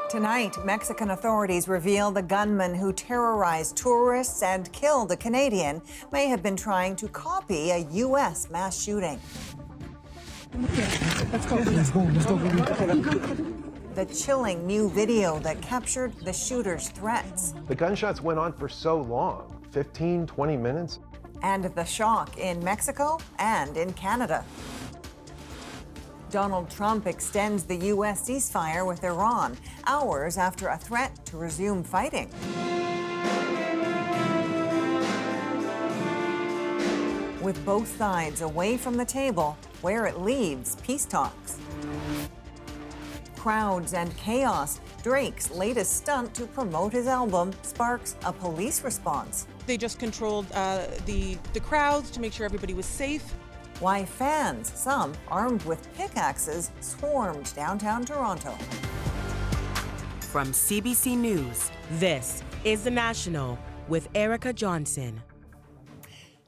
Tonight, Mexican authorities reveal the gunman who terrorized tourists and killed a Canadian may have been trying to copy a U.S. mass shooting. Let's go. The chilling new video that captured the shooter's threats. The gunshots went on for so long, 15, 20 minutes. And the shock in Mexico and in Canada. Donald Trump extends the U.S. ceasefire with Iran, hours after a threat to resume fighting. With both sides away from the table, where it leaves peace talks. Crowds and chaos. Drake's latest stunt to promote his album sparks a police response. They just controlled the crowds to make sure everybody was safe. Why fans, some armed with pickaxes, swarmed downtown Toronto. From CBC News, this is The National with Erica Johnson.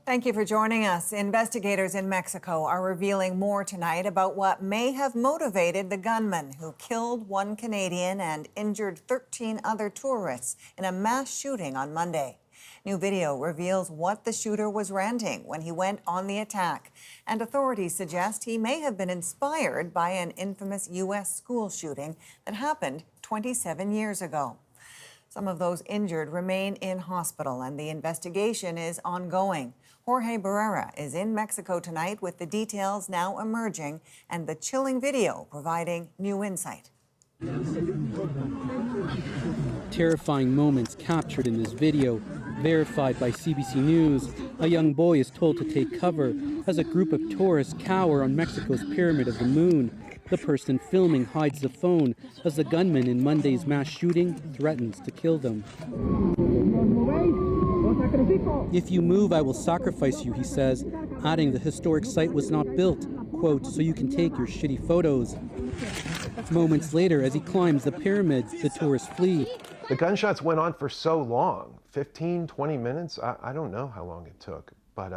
Thank you for joining us. Investigators in Mexico are revealing more tonight about what may have motivated the gunman who killed one Canadian and injured 13 other tourists in a mass shooting on Monday. New video reveals what the shooter was ranting when he went on the attack, and authorities suggest he may have been inspired by an infamous U.S. school shooting that happened 27 years ago. Some of those injured remain in hospital, and the investigation is ongoing. Jorge Barrera is in Mexico tonight with the details now emerging and the chilling video providing new insight. Terrifying moments captured in this video. Verified by CBC News, a young boy is told to take cover as a group of tourists cower on Mexico's Pyramid of the Moon. The person filming hides the phone as the gunman in Monday's mass shooting threatens to kill them. "If you move, I will sacrifice you," he says, adding the historic site was not built, quote, "so you can take your shitty photos." Moments later, as he climbs the pyramids, the tourists flee. The gunshots went on for so long, 15, 20 minutes. I don't know how long it took, but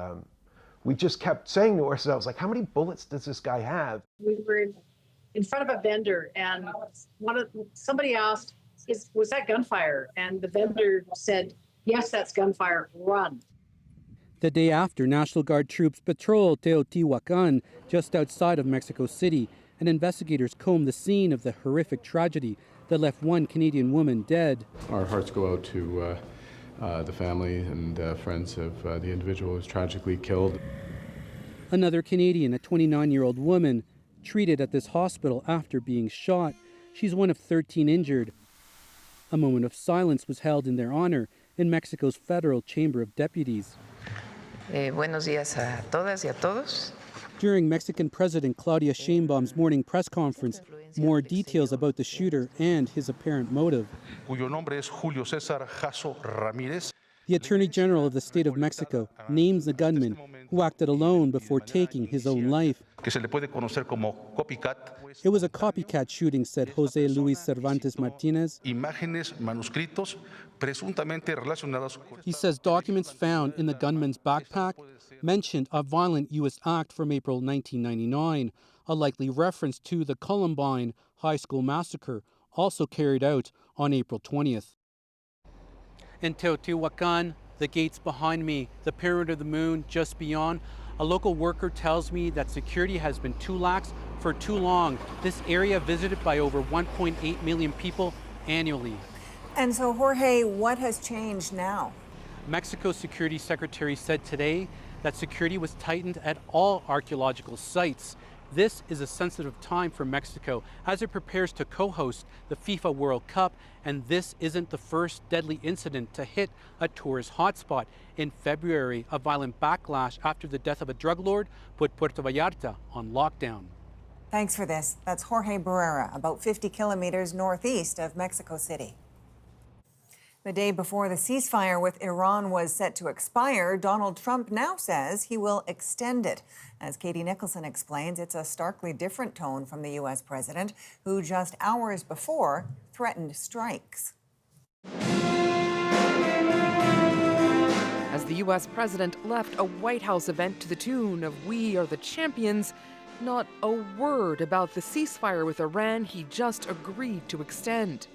we just kept saying to ourselves, like, how many bullets does this guy have? We were in front of a vendor, and somebody asked, was that gunfire? And the vendor said, yes, that's gunfire, run. The day after, National Guard troops patrol Teotihuacán, just outside of Mexico City, and investigators comb the scene of the horrific tragedy that left one Canadian woman dead. Our hearts go out to the family and friends of the individual who was tragically killed. Another Canadian, a 29-year-old woman, treated at this hospital after being shot. She's one of 13 injured. A moment of silence was held in their honor in Mexico's Federal Chamber of Deputies. Buenos días a todas y a todos. During Mexican President Claudia Sheinbaum's morning press conference, more details about the shooter and his apparent motive. Cuyo nombre es Julio César Jasso Ramírez. The Attorney General of the state of Mexico names the gunman who acted alone before taking his own life. Que se le puede conocer como copycat. It was a copycat shooting, said Jose Luis Cervantes Martinez. Imágenes manuscritos presuntamente relacionados. He says documents found in the gunman's backpack mentioned a violent U.S. act from April 1999, a likely reference to the Columbine High School massacre, also carried out on April 20th. In Teotihuacán, the gates behind me, the Pyramid of the Moon just beyond, a local worker tells me that security has been too lax for too long. This area visited by over 1.8 million people annually. And so, Jorge, what has changed now? Mexico's Security Secretary said today that security was tightened at all archaeological sites. This is a sensitive time for Mexico as it prepares to co-host the FIFA World Cup, and this isn't the first deadly incident to hit a tourist hotspot. In February, a violent backlash after the death of a drug lord put Puerto Vallarta on lockdown. Thanks for this. That's Jorge Barrera, about 50 kilometers northeast of Mexico City. The day before the ceasefire with Iran was set to expire, Donald Trump now says he will extend it. As Katie Nicholson explains, it's a starkly different tone from the U.S. president, who just hours before threatened strikes. As the U.S. president left a White House event to the tune of "We Are the Champions," not a word about the ceasefire with Iran he just agreed to extend.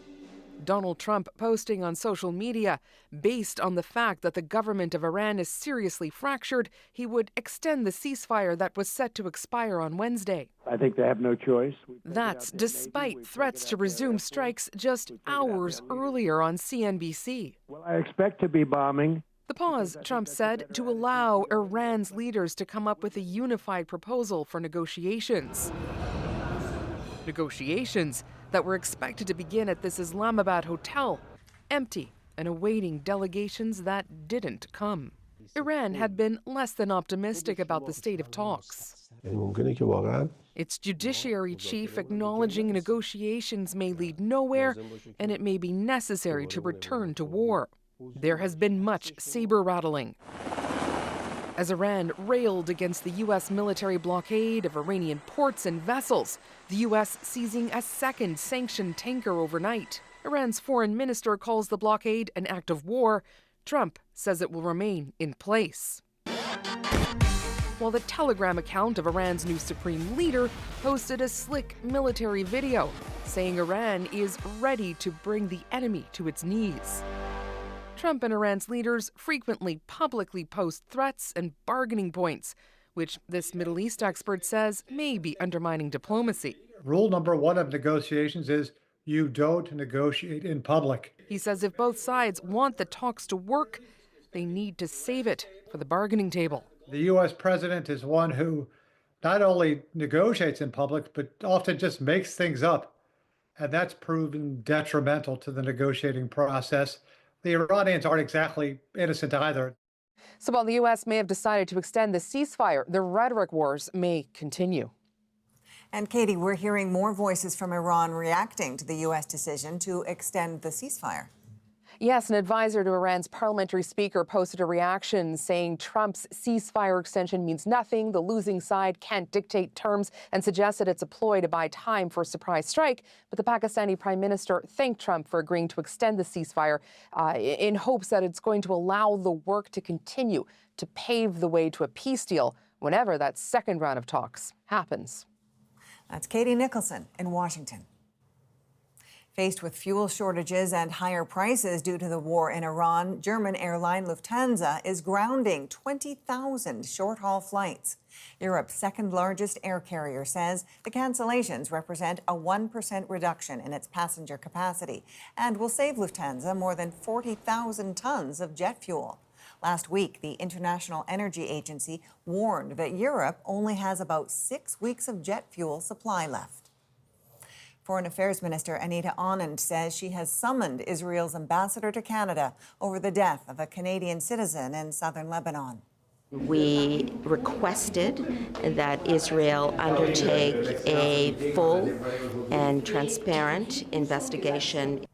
Donald Trump posting on social media, based on the fact that the government of Iran is seriously fractured, he would extend the ceasefire that was set to expire on Wednesday. I think they have no choice. That's despite threats to resume strikes just hours earlier on CNBC. Well, I expect to be bombing. The pause, Trump said, to allow Iran's leaders to come up with a unified proposal for negotiations. Negotiations that were expected to begin at this Islamabad hotel, empty and awaiting delegations that didn't come. Iran had been less than optimistic about the state of talks. Its judiciary chief acknowledging negotiations may lead nowhere and it may be necessary to return to war. There has been much saber-rattling as Iran railed against the U.S. military blockade of Iranian ports and vessels, the U.S. seizing a second sanctioned tanker overnight. Iran's foreign minister calls the blockade an act of war. Trump says it will remain in place. While the Telegram account of Iran's new supreme leader posted a slick military video saying Iran is ready to bring the enemy to its knees. Trump and Iran's leaders frequently publicly post threats and bargaining points, which this Middle East expert says may be undermining diplomacy. Rule number one of negotiations is you don't negotiate in public. He says if both sides want the talks to work, they need to save it for the bargaining table. The U.S. president is one who not only negotiates in public, but often just makes things up. And that's proven detrimental to the negotiating process. The Iranians aren't exactly innocent either. So while the U.S. may have decided to extend the ceasefire, the rhetoric wars may continue. And Katie, we're hearing more voices from Iran reacting to the U.S. decision to extend the ceasefire. Yes, an advisor to Iran's parliamentary speaker posted a reaction saying Trump's ceasefire extension means nothing, the losing side can't dictate terms, and suggested it's a ploy to buy time for a surprise strike. But the Pakistani prime minister thanked Trump for agreeing to extend the ceasefire in hopes that it's going to allow the work to continue to pave the way to a peace deal whenever that second round of talks happens. That's Katie Nicholson in Washington. Faced with fuel shortages and higher prices due to the war in Iran, German airline Lufthansa is grounding 20,000 short-haul flights. Europe's second-largest air carrier says the cancellations represent a 1% reduction in its passenger capacity and will save Lufthansa more than 40,000 tons of jet fuel. Last week, the International Energy Agency warned that Europe only has about 6 weeks of jet fuel supply left. Foreign Affairs Minister Anita Anand says she has summoned Israel's ambassador to Canada over the death of a Canadian citizen in southern Lebanon. We requested that Israel undertake a full and transparent investigation.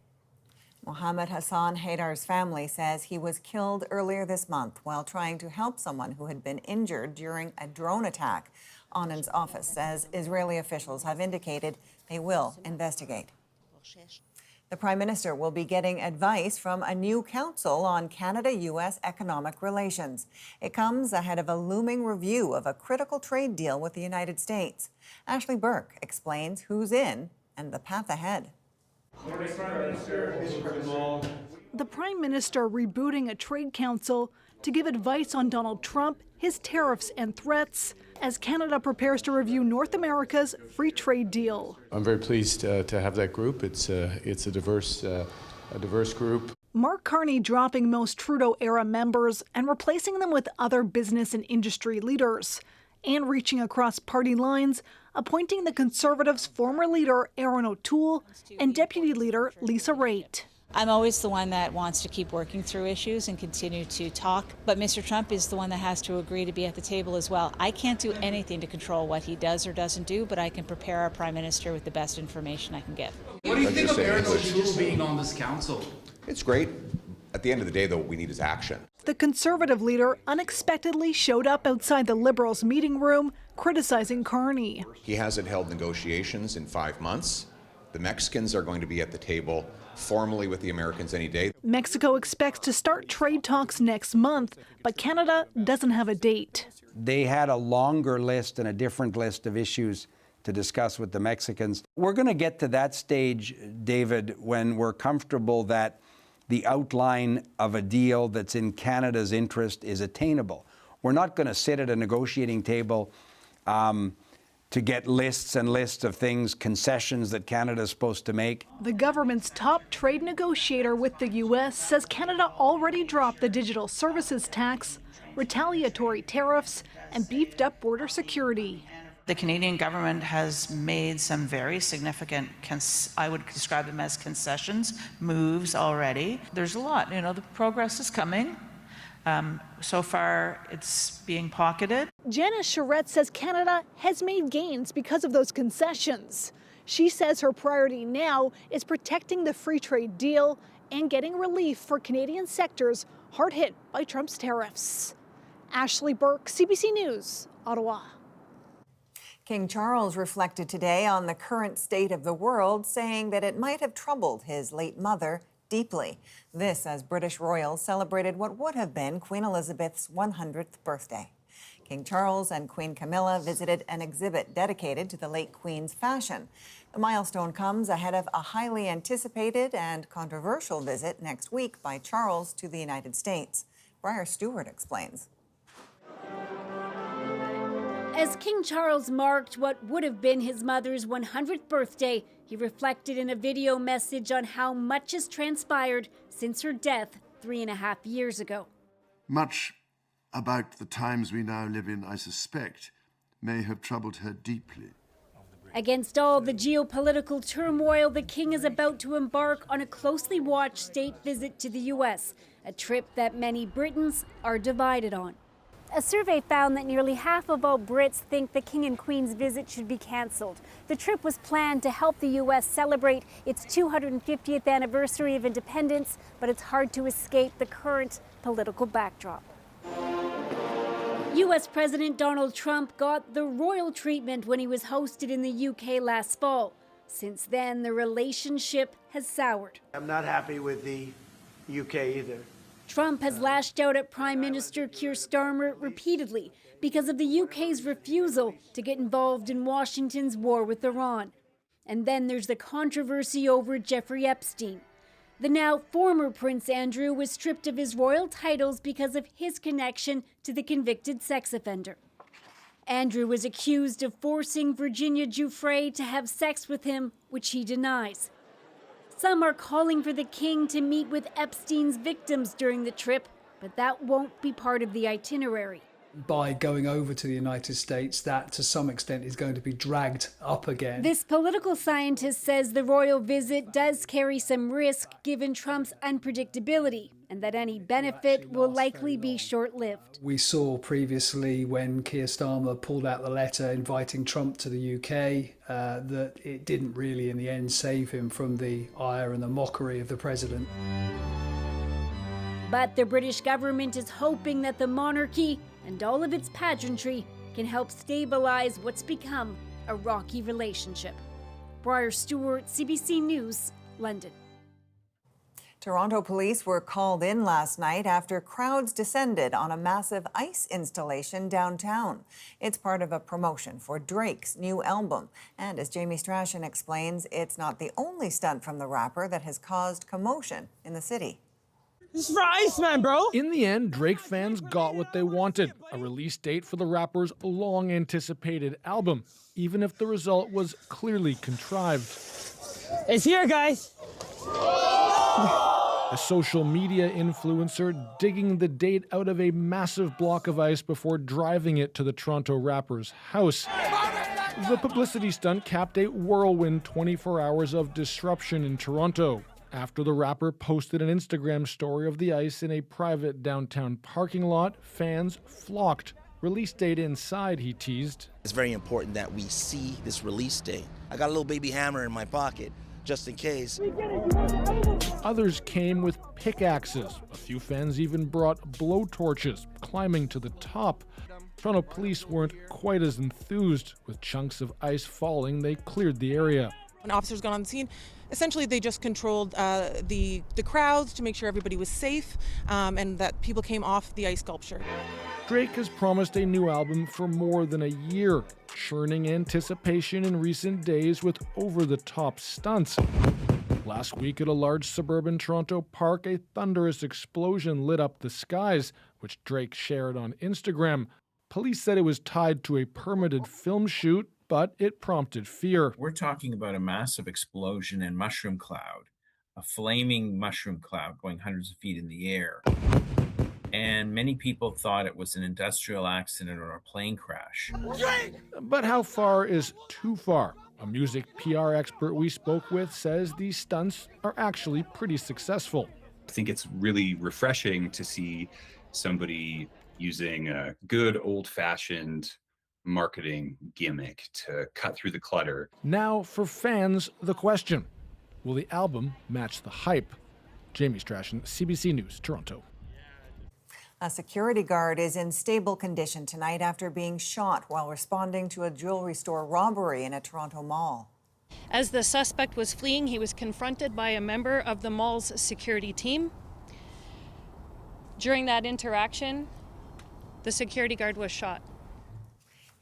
Mohammed Hassan Haydar's family says he was killed earlier this month while trying to help someone who had been injured during a drone attack. Anand's office says Israeli officials have indicated they will investigate. The Prime Minister will be getting advice from a new council on Canada-U.S. economic relations. It comes ahead of a looming review of a critical trade deal with the United States. Ashley Burke explains who's in and the path ahead. The Prime Minister rebooting a trade council to give advice on Donald Trump, his tariffs and threats, as Canada prepares to review North America's free trade deal. I'm very pleased to have that group. It's a diverse group. Mark Carney dropping most Trudeau-era members and replacing them with other business and industry leaders, and reaching across party lines, appointing the Conservatives' former leader Erin O'Toole and Deputy Leader Lisa Raitt. I'm always the one that wants to keep working through issues and continue to talk, but Mr. Trump is the one that has to agree to be at the table as well. I can't do anything to control what he does or doesn't do, but I can prepare our Prime Minister with the best information I can get. What do you think of Erin O'Toole being on this council? It's great. At the end of the day, though, what we need is action. The Conservative leader unexpectedly showed up outside the Liberals' meeting room, criticizing Carney. He hasn't held negotiations in 5 months. The Mexicans are going to be at the table formally with the Americans any day. Mexico expects to start trade talks next month, but Canada doesn't have a date. They had a longer list and a different list of issues to discuss with the Mexicans. We're going to get to that stage, David, when we're comfortable that the outline of a deal that's in Canada's interest is attainable. We're not going to sit at a negotiating table to get lists and lists of things, concessions that Canada's supposed to make. The government's top trade negotiator with the U.S. says Canada already dropped the digital services tax, retaliatory tariffs, and beefed up border security. The Canadian government has made some very significant, I would describe them as concessions, moves already. There's a lot, the progress is coming. So far, it's being pocketed. Janice Charette says Canada has made gains because of those concessions. She says her priority now is protecting the free trade deal and getting relief for Canadian sectors hard hit by Trump's tariffs. Ashley Burke, CBC News, Ottawa. King Charles reflected today on the current state of the world, saying that it might have troubled his late mother deeply. This as British royals celebrated what would have been Queen Elizabeth's 100th birthday. King Charles and Queen Camilla visited an exhibit dedicated to the late Queen's fashion. The milestone comes ahead of a highly anticipated and controversial visit next week by Charles to the United States. Briar Stewart explains. As King Charles marked what would have been his mother's 100th birthday, he reflected in a video message on how much has transpired since her death 3.5 years ago. Much about the times we now live in, I suspect, may have troubled her deeply. Against all the geopolitical turmoil, the king is about to embark on a closely watched state visit to the U.S., a trip that many Britons are divided on. A survey found that nearly half of all Brits think the King and Queen's visit should be cancelled. The trip was planned to help the U.S. celebrate its 250th anniversary of independence, but it's hard to escape the current political backdrop. U.S. President Donald Trump got the royal treatment when he was hosted in the U.K. last fall. Since then, the relationship has soured. I'm not happy with the U.K. either. Trump has lashed out at Prime Minister Keir Starmer repeatedly because of the UK's refusal to get involved in Washington's war with Iran. And then there's the controversy over Jeffrey Epstein. The now former Prince Andrew was stripped of his royal titles because of his connection to the convicted sex offender. Andrew was accused of forcing Virginia Giuffre to have sex with him, which he denies. Some are calling for the king to meet with Epstein's victims during the trip, but that won't be part of the itinerary. By going over to the United States, that to some extent is going to be dragged up again. This political scientist says the royal visit does carry some risk given Trump's unpredictability, and that any benefit will likely be short-lived. We saw previously when Keir Starmer pulled out the letter inviting Trump to the UK that it didn't really in the end save him from the ire and the mockery of the president. But the British government is hoping that the monarchy and all of its pageantry can help stabilize what's become a rocky relationship. Briar Stewart, CBC News, London. Toronto police were called in last night after crowds descended on a massive ice installation downtown. It's part of a promotion for Drake's new album. And as Jamie Strachan explains, it's not the only stunt from the rapper that has caused commotion in the city. This is for Iceman, bro! In the end, Drake fans got what they wanted, a release date for the rapper's long-anticipated album, even if the result was clearly contrived. It's here, guys! A social media influencer digging the date out of a massive block of ice before driving it to the Toronto rapper's house. The publicity stunt capped a whirlwind 24 hours of disruption in Toronto. After the rapper posted an Instagram story of the ice in a private downtown parking lot, fans flocked. Release date inside, he teased. It's very important that we see this release date. I got a little baby hammer in my pocket, just in case. Others came with pickaxes. A few fans even brought blowtorches, climbing to the top. Toronto police weren't quite as enthused. With chunks of ice falling, they cleared the area. When officers got on the scene, Essentially, they just controlled the crowds to make sure everybody was safe and that people came off the ice sculpture. Drake has promised a new album for more than a year, churning anticipation in recent days with over-the-top stunts. Last week at a large suburban Toronto park, a thunderous explosion lit up the skies, which Drake shared on Instagram. Police said it was tied to a permitted film shoot, but it prompted fear. We're talking about a massive explosion and mushroom cloud, a flaming mushroom cloud going hundreds of feet in the air. And many people thought it was an industrial accident or a plane crash. But how far is too far? A music PR expert we spoke with says these stunts are actually pretty successful. I think it's really refreshing to see somebody using a good old-fashioned marketing gimmick to cut through the clutter. Now, for fans, the question: will the album match the hype? Jamie Strachan, CBC News, Toronto. A security guard is in stable condition tonight after being shot while responding to a jewelry store robbery in a Toronto mall. As the suspect was fleeing, he was confronted by a member of the mall's security team. During that interaction, the security guard was shot.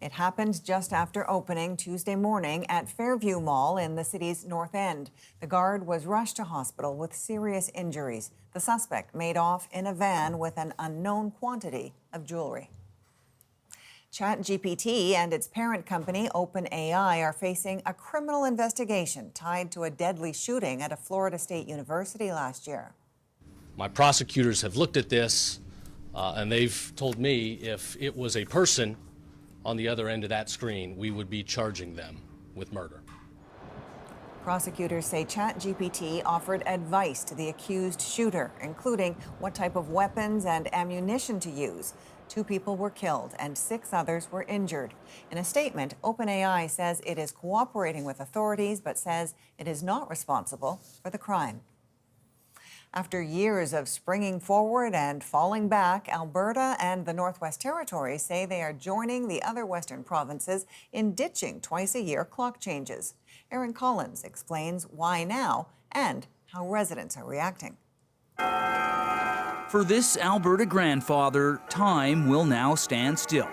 It happened just after opening Tuesday morning at Fairview Mall in the city's North End. The guard was rushed to hospital with serious injuries. The suspect made off in a van with an unknown quantity of jewelry. ChapGPT and its parent company, OpenAI, are facing a criminal investigation tied to a deadly shooting at a Florida State University last year. My prosecutors have looked at this, and they've told me if it was a person on the other end of that screen, we would be charging them with murder. Prosecutors say ChapGPT offered advice to the accused shooter, including what type of weapons and ammunition to use. 2 people were killed and 6 others were injured. In a statement, OpenAI says it is cooperating with authorities, but says it is not responsible for the crime. After years of springing forward and falling back, Alberta and the Northwest Territories say they are joining the other Western provinces in ditching twice-a-year clock changes. Erin Collins explains why now and how residents are reacting. For this Alberta grandfather, time will now stand still.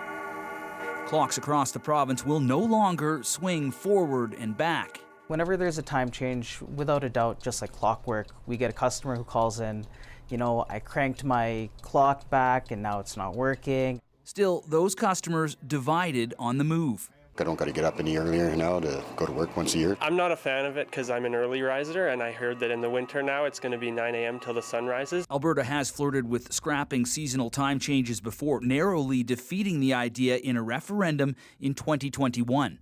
Clocks across the province will no longer swing forward and back. Whenever there's a time change, without a doubt, just like clockwork, we get a customer who calls in, you know, I cranked my clock back and now it's not working. Still, those customers divided on the move. I don't got to get up any earlier now to go to work once a year. I'm not a fan of it because I'm an early riser, and I heard that in the winter now it's going to be 9 a.m. till the sun rises. Alberta has flirted with scrapping seasonal time changes before, narrowly defeating the idea in a referendum in 2021.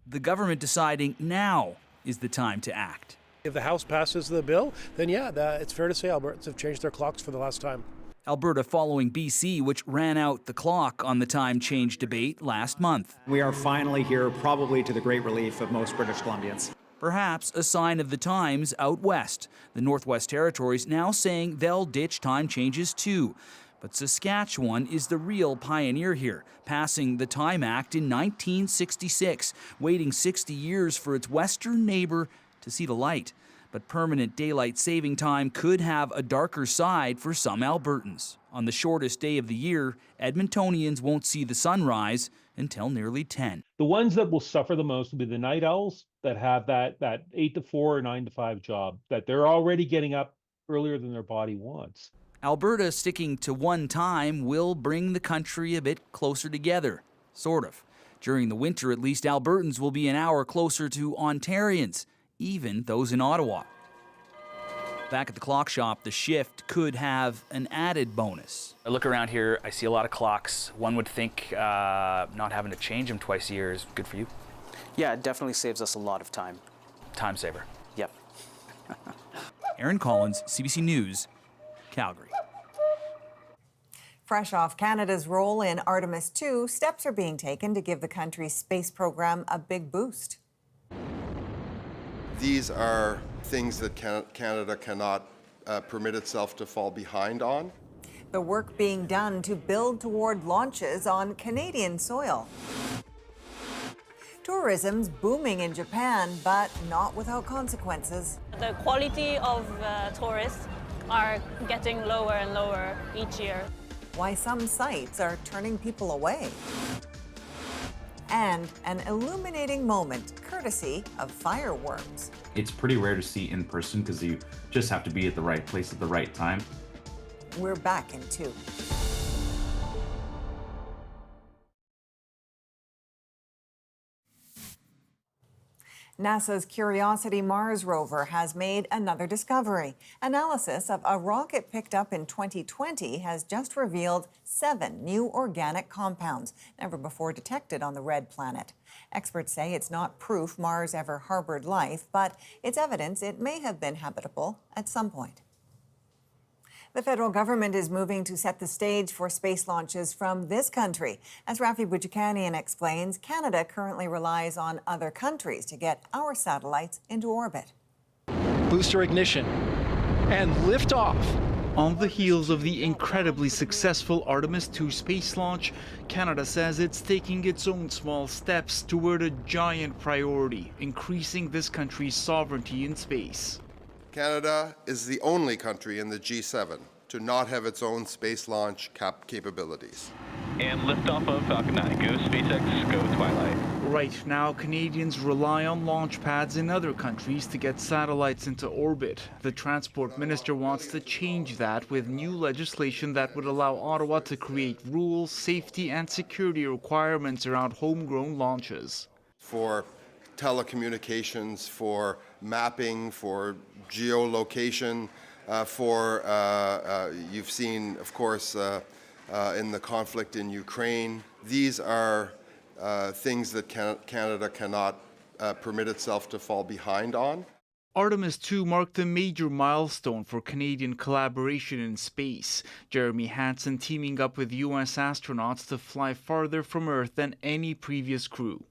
The government deciding now is the time to act. If the House passes the bill, then yeah, it's fair to say Albertans have changed their clocks for the last time. Alberta following BC, which ran out the clock on the time change debate last month. We are finally here, probably to the great relief of most British Columbians. Perhaps a sign of the times out west. The Northwest Territories now saying they'll ditch time changes too. But Saskatchewan is the real pioneer here, passing the Time Act in 1966, waiting 60 years for its western neighbor to see the light. But permanent daylight saving time could have a darker side for some Albertans. On the shortest day of the year, Edmontonians won't see the sunrise until nearly 10. The ones that will suffer the most will be the night owls that have that 8 to 4 or 9 to 5 job, that they're already getting up earlier than their body wants. Alberta sticking to one time will bring the country a bit closer together, sort of. During the winter, at least, Albertans will be an hour closer to Ontarians, even those in Ottawa. Back at the clock shop, the shift could have an added bonus. I look around here, I see a lot of clocks. One would think not having to change them twice a year is good for you. Yeah, it definitely saves us a lot of time. Time saver. Yep. Erin Collins, CBC News, Calgary. Fresh off Canada's role in Artemis 2, steps are being taken to give the country's space program a big boost. These are things that Canada cannot permit itself to fall behind on. The work being done to build toward launches on Canadian soil. Tourism's booming in Japan, but not without consequences. The quality of tourists are getting lower and lower each year. Why some sites are turning people away. And an illuminating moment courtesy of fireworms. It's pretty rare to see in person because you just have to be at the right place at the right time. We're back in 2. NASA's Curiosity Mars rover has made another discovery. Analysis of a rocket picked up in 2020 has just revealed 7 new organic compounds, never before detected on the red planet. Experts say it's not proof Mars ever harbored life, but it's evidence it may have been habitable at some point. The federal government is moving to set the stage for space launches from this country. As Rafi Boudjikanian explains, Canada currently relies on other countries to get our satellites into orbit. Booster ignition and liftoff. On the heels of the incredibly successful Artemis II space launch, Canada says it's taking its own small steps toward a giant priority, increasing this country's sovereignty in space. Canada is the only country in the G7 to not have its own space launch capabilities. And liftoff of Falcon 9. Go SpaceX, go Twilight. Right now, Canadians rely on launch pads in other countries to get satellites into orbit. The Transport Minister wants to change that with new legislation that would allow Ottawa to create rules, safety and security requirements around homegrown launches. For telecommunications, for mapping, for geolocation, you've seen, of course, in the conflict in Ukraine. These are things that Canada cannot permit itself to fall behind on. Artemis II marked a major milestone for Canadian collaboration in space. Jeremy Hansen teaming up with U.S. astronauts to fly farther from Earth than any previous crew.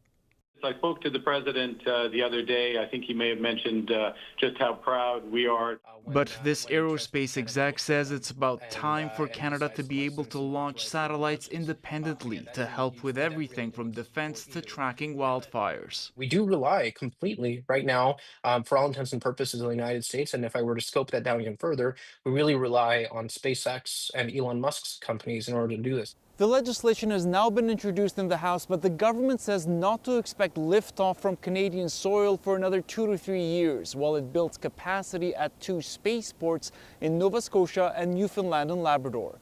I spoke to the president the other day. I think he may have mentioned just how proud we are. But this aerospace exec says it's about time for Canada to be able to launch satellites independently to help with everything from defense to tracking wildfires. We do rely completely right now, for all intents and purposes, on the United States. And if I were to scope that down even further, we really rely on SpaceX and Elon Musk's companies in order to do this. The legislation has now been introduced in the House, but the government says not to expect liftoff from Canadian soil for another 2 to 3 years, while it builds capacity at 2 spaceports in Nova Scotia and Newfoundland and Labrador.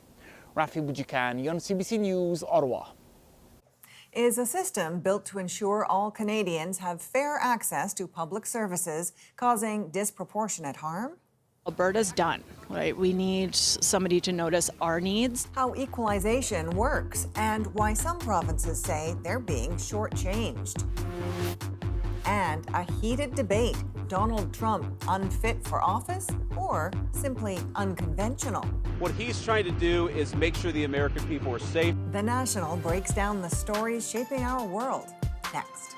Rafi Boudjikanian on CBC News, Ottawa. Is a system built to ensure all Canadians have fair access to public services causing disproportionate harm? Alberta's done, right? We need somebody to notice our needs. How equalization works and why some provinces say they're being shortchanged. And a heated debate, Donald Trump unfit for office or simply unconventional? What he's trying to do is make sure the American people are safe. The National breaks down the stories shaping our world. Next.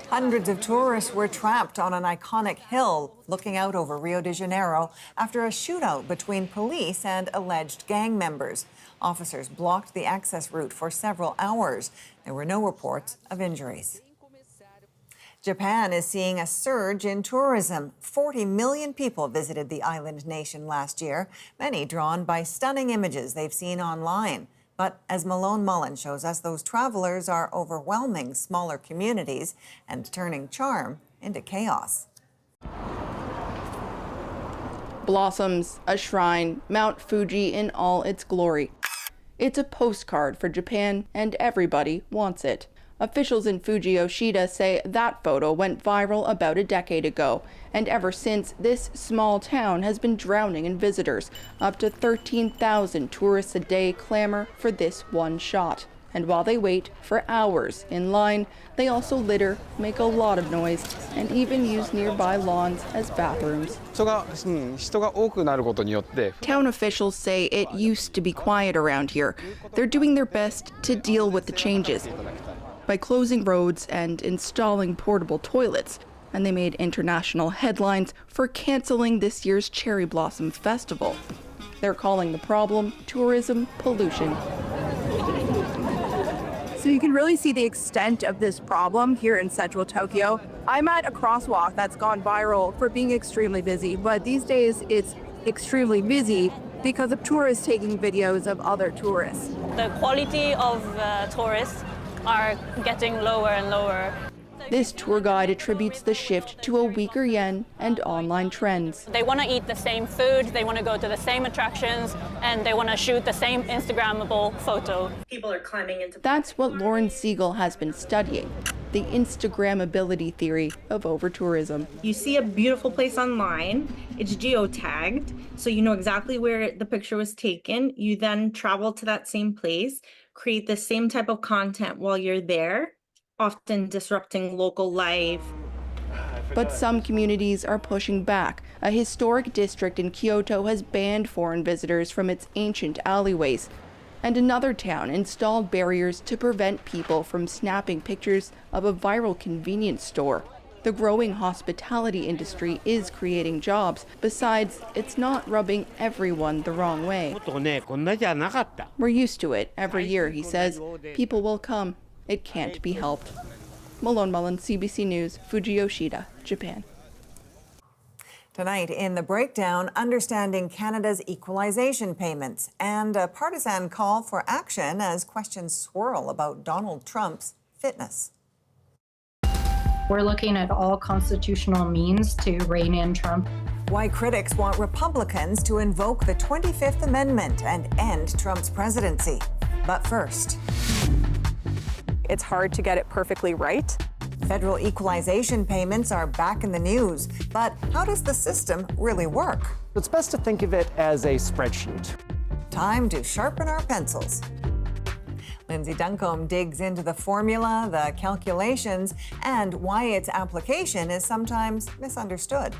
Hundreds of tourists were trapped on an iconic hill looking out over Rio de Janeiro after a shootout between police and alleged gang members. Officers blocked the access route for several hours. There were no reports of injuries. Japan is seeing a surge in tourism. 40 million people visited the island nation last year, many drawn by stunning images they've seen online. But as Malone Mullen shows us, those travelers are overwhelming smaller communities and turning charm into chaos. Blossoms, a shrine, Mount Fuji in all its glory. It's a postcard for Japan, and everybody wants it. Officials in Fuji Yoshida say that photo went viral about a decade ago, and ever since, this small town has been drowning in visitors. Up to 13,000 tourists a day clamor for this one shot. And while they wait for hours in line, they also litter, make a lot of noise, and even use nearby lawns as bathrooms. Town officials say it used to be quiet around here. They're doing their best to deal with the changes by closing roads and installing portable toilets. and they made international headlines for canceling this year's Cherry Blossom Festival. They're calling the problem tourism pollution. So you can really see the extent of this problem here in central Tokyo. I'm at a crosswalk that's gone viral for being extremely busy, but these days it's extremely busy because of tourists taking videos of other tourists. The quality of tourists are getting lower and lower. This tour guide attributes the shift to a weaker yen and online trends. They want to eat the same food, they want to go to the same attractions, and they want to shoot the same Instagrammable photo. People are climbing into... That's what Lauren Siegel has been studying, the Instagrammability theory of over-tourism. You see a beautiful place online, it's geotagged, so you know exactly where the picture was taken. You then travel to that same place, create the same type of content while you're there, often disrupting local life. But some communities are pushing back. A historic district in Kyoto has banned foreign visitors from its ancient alleyways. And another town installed barriers to prevent people from snapping pictures of a viral convenience store. The growing hospitality industry is creating jobs. Besides, it's not rubbing everyone the wrong way. We're used to it. Every year, he says, people will come. It can't be helped. Malone Mullen, CBC News, Fuji-Yoshida, Japan. Tonight in The Breakdown, understanding Canada's equalization payments and a partisan call for action as questions swirl about Donald Trump's fitness. We're looking at all constitutional means to rein in Trump. Why critics want Republicans to invoke the 25th Amendment and end Trump's presidency. But first, it's hard to get it perfectly right. Federal equalization payments are back in the news, but how does the system really work? It's best to think of it as a spreadsheet. Time to sharpen our pencils. Lindsay Duncombe digs into the formula, the calculations, and why its application is sometimes misunderstood.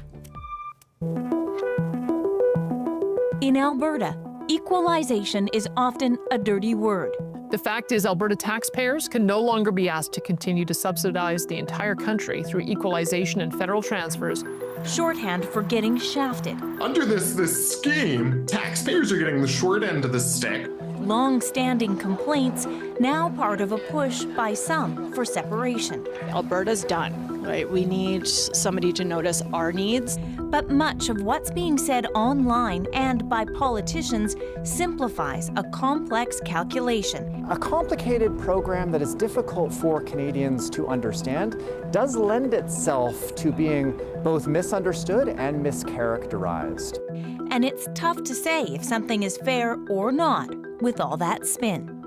In Alberta, equalization is often a dirty word. The fact is, Alberta taxpayers can no longer be asked to continue to subsidize the entire country through equalization and federal transfers. Shorthand for getting shafted. Under this scheme, taxpayers are getting the short end of the stick. Long-standing complaints, now part of a push by some for separation. Alberta's done, right? We need somebody to notice our needs. But much of what's being said online and by politicians simplifies a complex calculation. A complicated program that is difficult for Canadians to understand does lend itself to being both misunderstood and mischaracterized. And it's tough to say if something is fair or not with all that spin.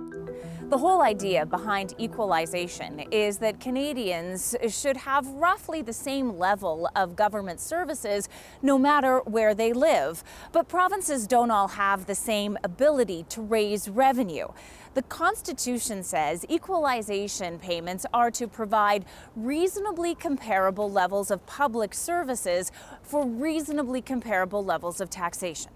The whole idea behind equalization is that Canadians should have roughly the same level of government services no matter where they live. But provinces don't all have the same ability to raise revenue. The Constitution says equalization payments are to provide reasonably comparable levels of public services for reasonably comparable levels of taxation.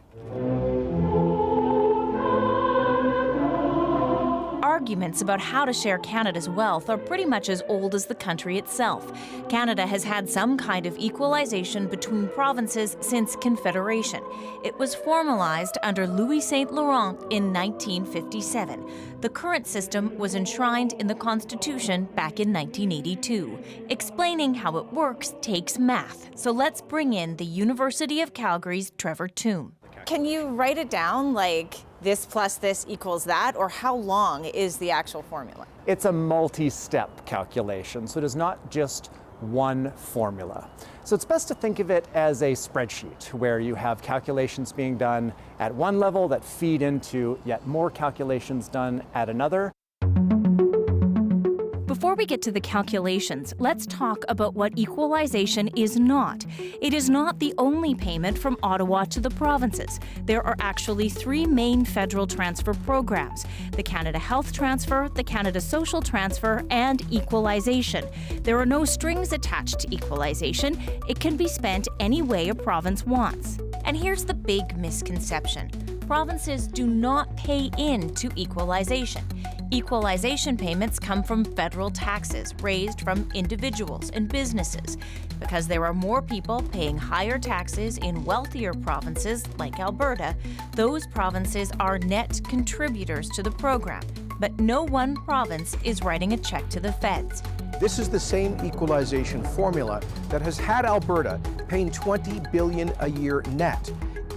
Arguments about how to share Canada's wealth are pretty much as old as the country itself. Canada has had some kind of equalization between provinces since Confederation. It was formalized under Louis Saint Laurent in 1957. The current system was enshrined in the Constitution back in 1982. Explaining how it works takes math, so let's bring in the University of Calgary's Trevor Toome. Can you write it down like this plus this equals that, or how long is the actual formula? It's a multi-step calculation, so it is not just one formula. So it's best to think of it as a spreadsheet where you have calculations being done at one level that feed into yet more calculations done at another. Before we get to the calculations, let's talk about what equalization is not. It is not the only payment from Ottawa to the provinces. There are actually three main federal transfer programs: the Canada Health Transfer, the Canada Social Transfer, and equalization. There are no strings attached to equalization. It can be spent any way a province wants. And here's the big misconception. Provinces do not pay in to equalization. Equalization payments come from federal taxes raised from individuals and businesses. Because there are more people paying higher taxes in wealthier provinces like Alberta, those provinces are net contributors to the program. But no one province is writing a check to the feds. This is the same equalization formula that has had Alberta paying $20 billion a year net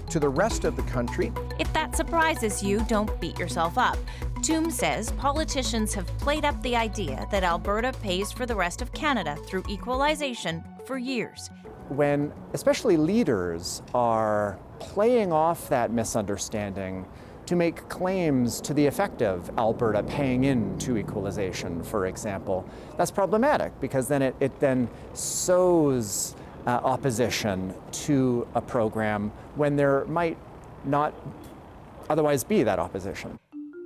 to the rest of the country. If that surprises you, don't beat yourself up. Toom says politicians have played up the idea that Alberta pays for the rest of Canada through equalization for years. When especially leaders are playing off that misunderstanding to make claims to the effect of Alberta paying into equalization, for example, that's problematic because then it then sows opposition to a program when there might not otherwise be that opposition.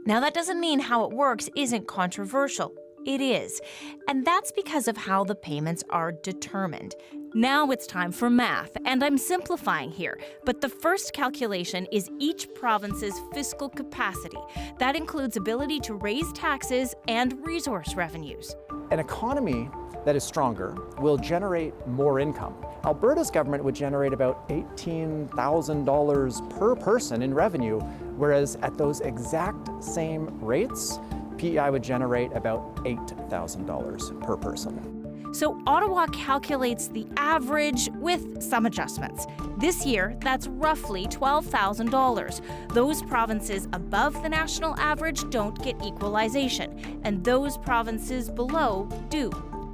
Now, that doesn't mean how it works isn't controversial. It is. And that's because of how the payments are determined. Now it's time for math, and I'm simplifying here, but the first calculation is each province's fiscal capacity. That includes ability to raise taxes and resource revenues. An economy that is stronger will generate more income. Alberta's government would generate about $18,000 per person in revenue, whereas at those exact same rates, PEI would generate about $8,000 per person. So Ottawa calculates the average with some adjustments. This year, that's roughly $12,000. Those provinces above the national average don't get equalization, and those provinces below do.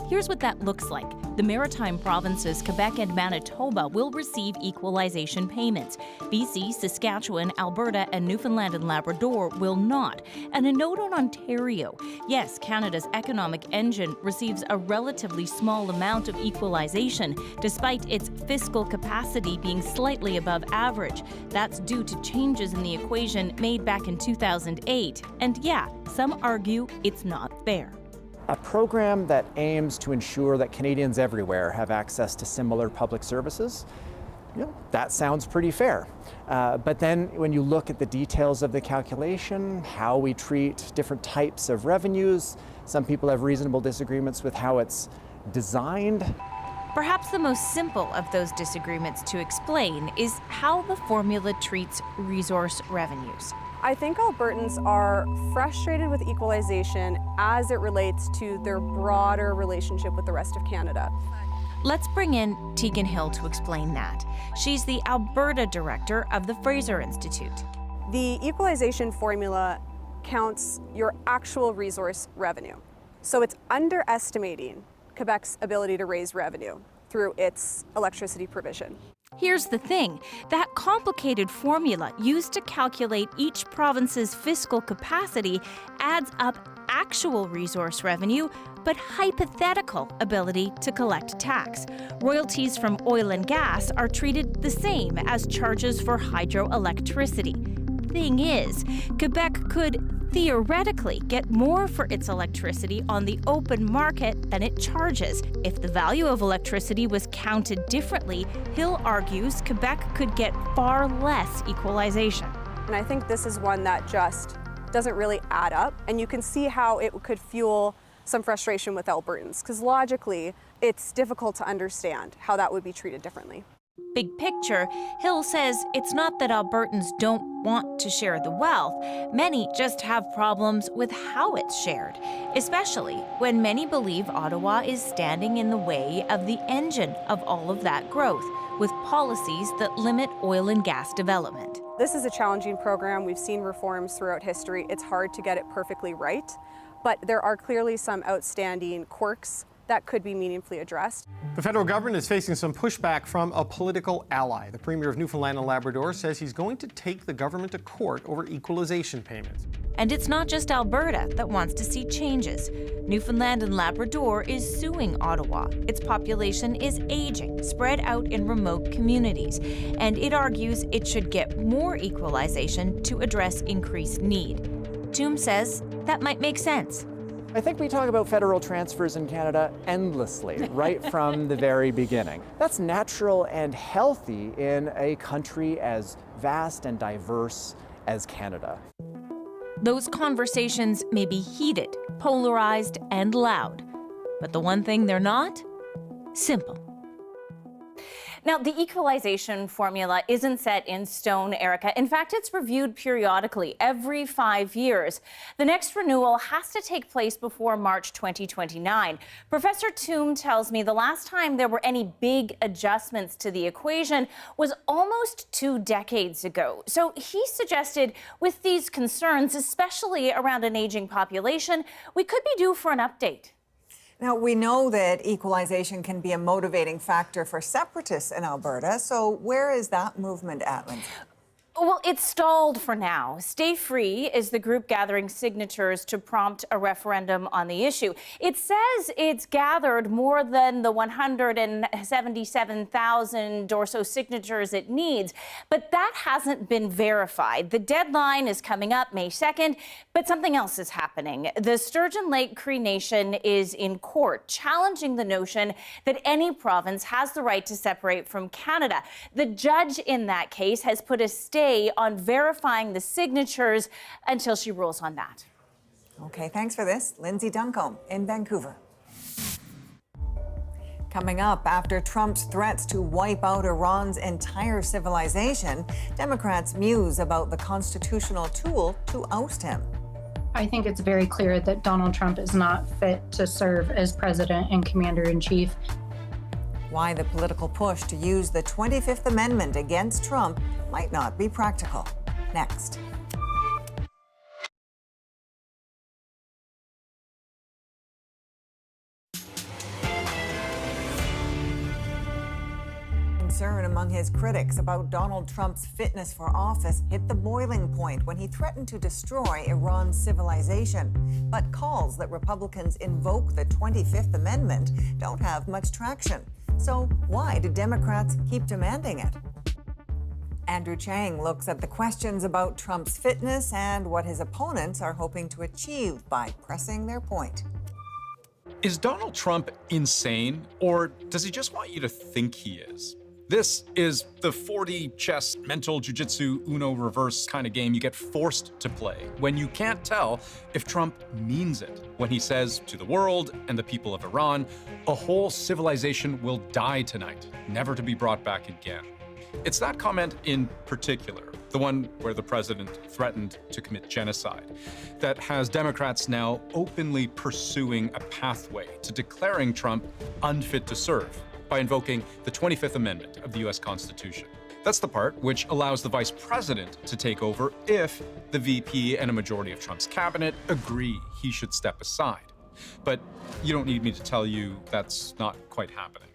Here's what that looks like. The maritime provinces, Quebec and Manitoba, will receive equalization payments. BC, Saskatchewan, Alberta, and Newfoundland and Labrador will not. And a note on Ontario. Yes, Canada's economic engine receives a relatively small amount of equalization, despite its fiscal capacity being slightly above average. That's due to changes in the equation made back in 2008. And yeah, some argue it's not fair. A program that aims to ensure that Canadians everywhere have access to similar public services, that sounds pretty fair. But then when you look at the details of the calculation, how we treat different types of revenues, some people have reasonable disagreements with how it's designed. Perhaps the most simple of those disagreements to explain is how the formula treats resource revenues. I think Albertans are frustrated with equalization as it relates to their broader relationship with the rest of Canada. Let's bring in Tegan Hill to explain that. She's the Alberta director of the Fraser Institute. The equalization formula counts your actual resource revenue. So it's underestimating Quebec's ability to raise revenue through its electricity provision. Here's the thing, that complicated formula used to calculate each province's fiscal capacity adds up actual resource revenue, but hypothetical ability to collect tax. Royalties from oil and gas are treated the same as charges for hydroelectricity. Thing is, Quebec could theoretically get more for its electricity on the open market than it charges. If the value of electricity was counted differently, Hill argues Quebec could get far less equalization. And I think this is one that just doesn't really add up. And you can see how it could fuel some frustration with Albertans, because logically, it's difficult to understand how that would be treated differently. Big picture, Hill says it's not that Albertans don't want to share the wealth. Many just have problems with how it's shared, especially when many believe Ottawa is standing in the way of the engine of all of that growth, with policies that limit oil and gas development. This is a challenging program. We've seen reforms throughout history. It's hard to get it perfectly right, but there are clearly some outstanding quirks that could be meaningfully addressed. The federal government is facing some pushback from a political ally. The Premier of Newfoundland and Labrador says he's going to take the government to court over equalization payments. And it's not just Alberta that wants to see changes. Newfoundland and Labrador is suing Ottawa. Its population is aging, spread out in remote communities, and it argues it should get more equalization to address increased need. Toom says that might make sense. I think we talk about federal transfers in Canada endlessly, right from the very beginning. That's natural and healthy in a country as vast and diverse as Canada. Those conversations may be heated, polarized, and loud. But the one thing they're not? Simple. Now, the equalization formula isn't set in stone, Erica. In fact, it's reviewed periodically every 5 years. The next renewal has to take place before March 2029. Professor Toom tells me the last time there were any big adjustments to the equation was almost 2 decades ago. So he suggested with these concerns, especially around an aging population, we could be due for an update. Now, we know that equalization can be a motivating factor for separatists in Alberta, so where is that movement at, Lindsay? Well, it's stalled for now. Stay Free is the group gathering signatures to prompt a referendum on the issue. It says it's gathered more than the 177,000 or so signatures it needs, but that hasn't been verified. The deadline is coming up May 2nd, but something else is happening. The Sturgeon Lake Cree Nation is in court challenging the notion that any province has the right to separate from Canada. The judge in that case has put a stay on verifying the signatures until she rules on that. Okay, thanks for this. Lindsay Duncombe in Vancouver. Coming up, after Trump's threats to wipe out Iran's entire civilization, Democrats muse about the constitutional tool to oust him. I think it's very clear that Donald Trump is not fit to serve as president and commander-in-chief. Why the political push to use the 25th Amendment against Trump might not be practical. Next. Concern among his critics about Donald Trump's fitness for office hit the boiling point when he threatened to destroy Iran's civilization. But calls that Republicans invoke the 25th Amendment don't have much traction. So why do Democrats keep demanding it? Andrew Chang looks at the questions about Trump's fitness and what his opponents are hoping to achieve by pressing their point. Is Donald Trump insane, or does he just want you to think he is? This is the 40 chess mental jiu-jitsu Uno reverse kind of game you get forced to play when you can't tell if Trump means it when he says to the world and the people of Iran, a whole civilization will die tonight, never to be brought back again. It's that comment in particular, the one where the president threatened to commit genocide, that has Democrats now openly pursuing a pathway to declaring Trump unfit to serve by invoking the 25th Amendment of the U.S. Constitution. That's the part which allows the vice president to take over if the VP and a majority of Trump's cabinet agree he should step aside. But you don't need me to tell you that's not quite happening.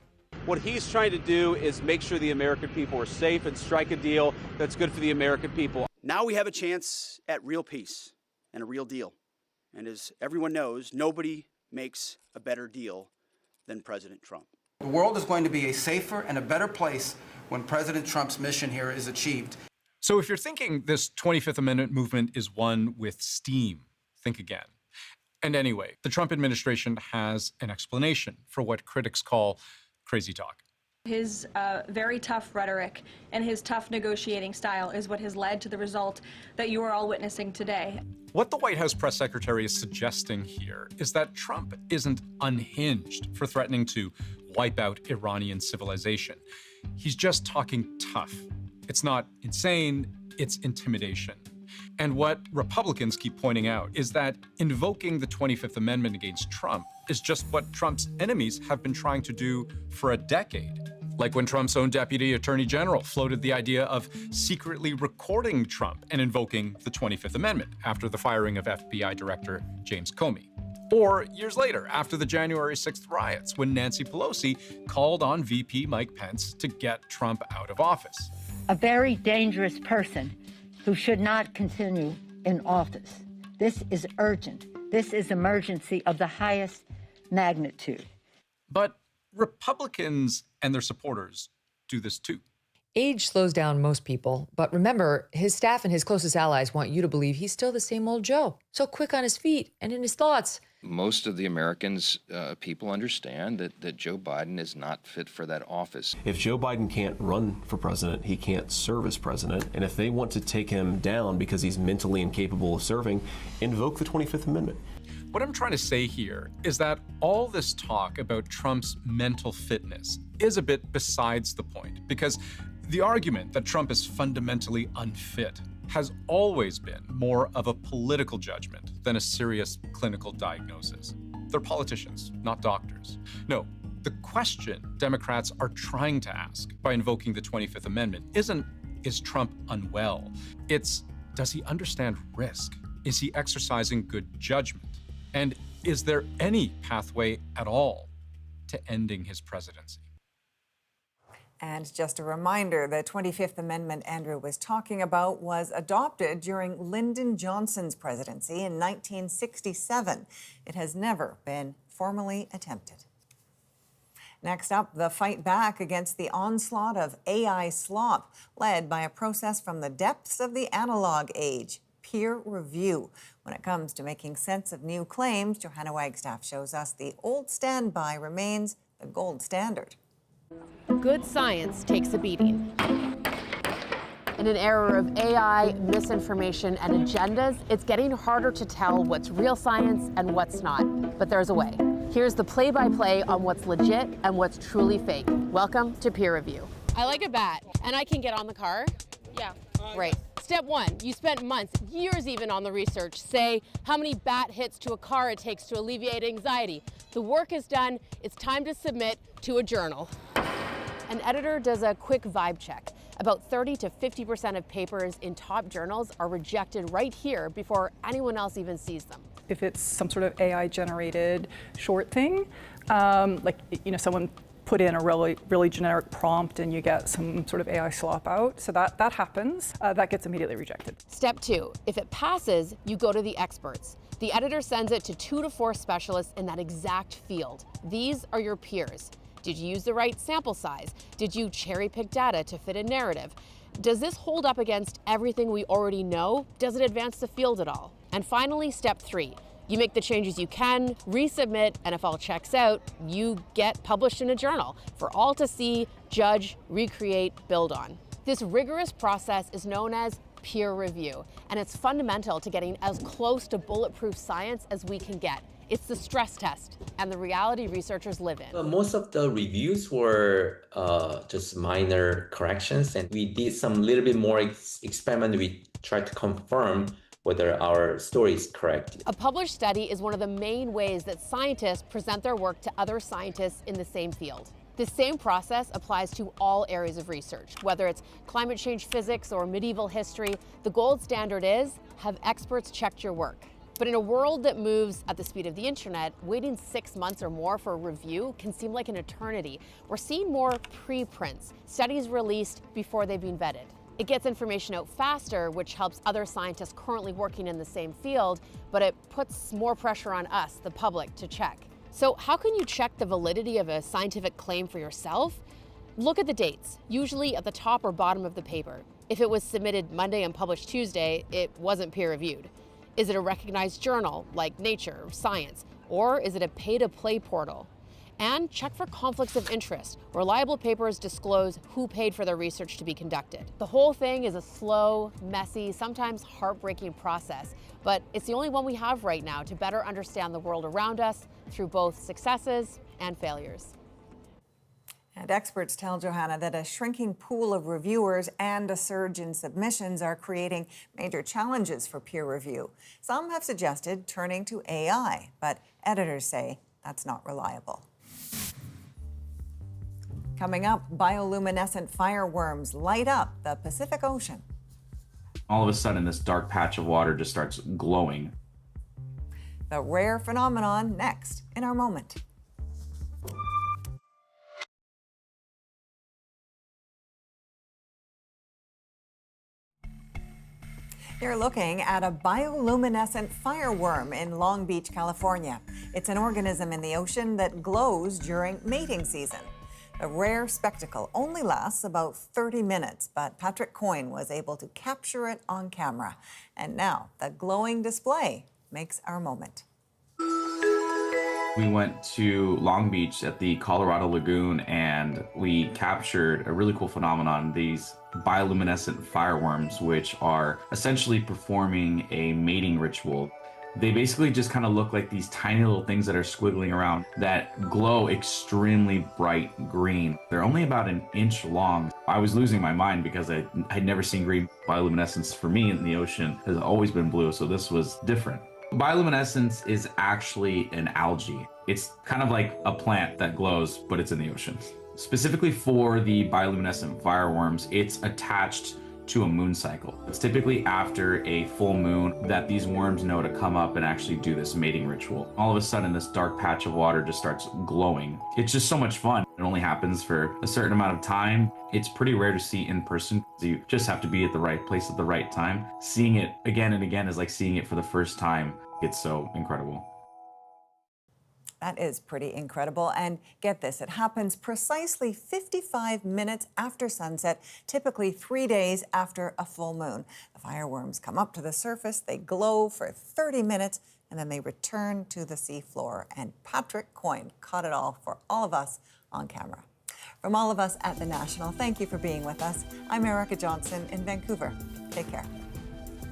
What he's trying to do is make sure the American people are safe and strike a deal that's good for the American people. Now we have a chance at real peace and a real deal. And as everyone knows, nobody makes a better deal than President Trump. The world is going to be a safer and a better place when President Trump's mission here is achieved. So if you're thinking this 25th Amendment movement is one with steam, think again. And anyway, the Trump administration has an explanation for what critics call crazy talk. His very tough rhetoric and his tough negotiating style is what has led to the result that you are all witnessing today. What the White House press secretary is suggesting here is that Trump isn't unhinged for threatening to wipe out Iranian civilization. He's just talking tough. It's not insane, it's intimidation. And what Republicans keep pointing out is that invoking the 25th Amendment against Trump is just what Trump's enemies have been trying to do for a decade. Like when Trump's own deputy attorney general floated the idea of secretly recording Trump and invoking the 25th Amendment after the firing of FBI Director James Comey. Or years later, after the January 6th riots, when Nancy Pelosi called on VP Mike Pence to get Trump out of office. A very dangerous person who should not continue in office. This is urgent. This is emergency of the highest magnitude. But Republicans and their supporters do this too. Age slows down most people, but remember, his staff and his closest allies want you to believe he's still the same old Joe, so quick on his feet and in his thoughts. Most of the Americans, people understand that Joe Biden is not fit for that office. If Joe Biden can't run for president, he can't serve as president. And if they want to take him down because he's mentally incapable of serving, invoke the 25th Amendment. What I'm trying to say here is that all this talk about Trump's mental fitness is a bit besides the point, because the argument that Trump is fundamentally unfit has always been more of a political judgment than a serious clinical diagnosis. They're politicians, not doctors. No, the question Democrats are trying to ask by invoking the 25th Amendment isn't, is Trump unwell? It's, does he understand risk? Is he exercising good judgment? And is there any pathway at all to ending his presidency? And just a reminder, the 25th Amendment Andrew was talking about was adopted during Lyndon Johnson's presidency in 1967. It has never been formally attempted. Next up, the fight back against the onslaught of AI slop, led by a process from the depths of the analog age, peer review. When it comes to making sense of new claims, Johanna Wagstaff shows us the old standby remains the gold standard. Good science takes a beating. In an era of AI, misinformation, and agendas, it's getting harder to tell what's real science and what's not. But there's a way. Here's the play-by-play on what's legit and what's truly fake. Welcome to Peer Review. I like a bat, and I can get on the car? Yeah. Great. Step one, you spent months, years even on the research. Say how many bat hits to a car it takes to alleviate anxiety. The work is done. It's time to submit to a journal. An editor does a quick vibe check. About 30 to 50% of papers in top journals are rejected right here before anyone else even sees them. If it's some sort of AI-generated short thing, like someone put in a really generic prompt and you get some sort of AI slop out, so that happens, that gets immediately rejected. Step two, if it passes, you go to the experts. The editor sends it to 2 to 4 specialists in that exact field. These are your peers. Did you use the right sample size? Did you cherry pick data to fit a narrative? Does this hold up against everything we already know? Does it advance the field at all? And finally, step 3. You make the changes you can, resubmit, and if all checks out, you get published in a journal for all to see, judge, recreate, build on. This rigorous process is known as peer review, and it's fundamental to getting as close to bulletproof science as we can get. It's the stress test and the reality researchers live in. Most of the reviews were just minor corrections, and we did some little bit more experiment. We tried to confirm whether our story is correct. A published study is one of the main ways that scientists present their work to other scientists in the same field. This same process applies to all areas of research, whether it's climate change physics or medieval history. The gold standard is have experts checked your work. But in a world that moves at the speed of the internet, waiting 6 months or more for a review can seem like an eternity. We're seeing more preprints, studies released before they've been vetted. It gets information out faster, which helps other scientists currently working in the same field, but it puts more pressure on us, the public, to check. So how can you check the validity of a scientific claim for yourself? Look at the dates, usually at the top or bottom of the paper. If it was submitted Monday and published Tuesday, it wasn't peer-reviewed. Is it a recognized journal like Nature or Science, or is it a pay-to-play portal? And check for conflicts of interest. Reliable papers disclose who paid for their research to be conducted. The whole thing is a slow, messy, sometimes heartbreaking process, but it's the only one we have right now to better understand the world around us through both successes and failures. And experts tell Johanna that a shrinking pool of reviewers and a surge in submissions are creating major challenges for peer review. Some have suggested turning to AI, but editors say that's not reliable. Coming up, bioluminescent fireworms light up the Pacific Ocean. All of a sudden, this dark patch of water just starts glowing. The rare phenomenon next in our moment. You're looking at a bioluminescent fireworm in Long Beach, California. It's an organism in the ocean that glows during mating season. A rare spectacle only lasts about 30 minutes, but Patrick Coyne was able to capture it on camera. And now the glowing display makes our moment. We went to Long Beach at the Colorado Lagoon and we captured a really cool phenomenon, these bioluminescent fireworms, which are essentially performing a mating ritual. They basically just kind of look like these tiny little things that are squiggling around that glow extremely bright green. They're only about an inch long. I was losing my mind because I'd never seen green. Bioluminescence for me in the ocean has always been blue, so this was different. Bioluminescence is actually an algae. It's kind of like a plant that glows, but it's in the ocean. Specifically for the bioluminescent fireworms, it's attached to a moon cycle. It's typically after a full moon that these worms know to come up and actually do this mating ritual. All of a sudden, this dark patch of water just starts glowing. It's just so much fun. It only happens for a certain amount of time. It's pretty rare to see in person. You just have to be at the right place at the right time. Seeing it again and again is like seeing it for the first time. It's so incredible. That is pretty incredible. And get this, it happens precisely 55 minutes after sunset, typically 3 days after a full moon. The fireworms come up to the surface, they glow for 30 minutes, and then they return to the seafloor. And Patrick Coyne caught it all for all of us on camera. From all of us at The National, thank you for being with us. I'm Erica Johnson in Vancouver. Take care.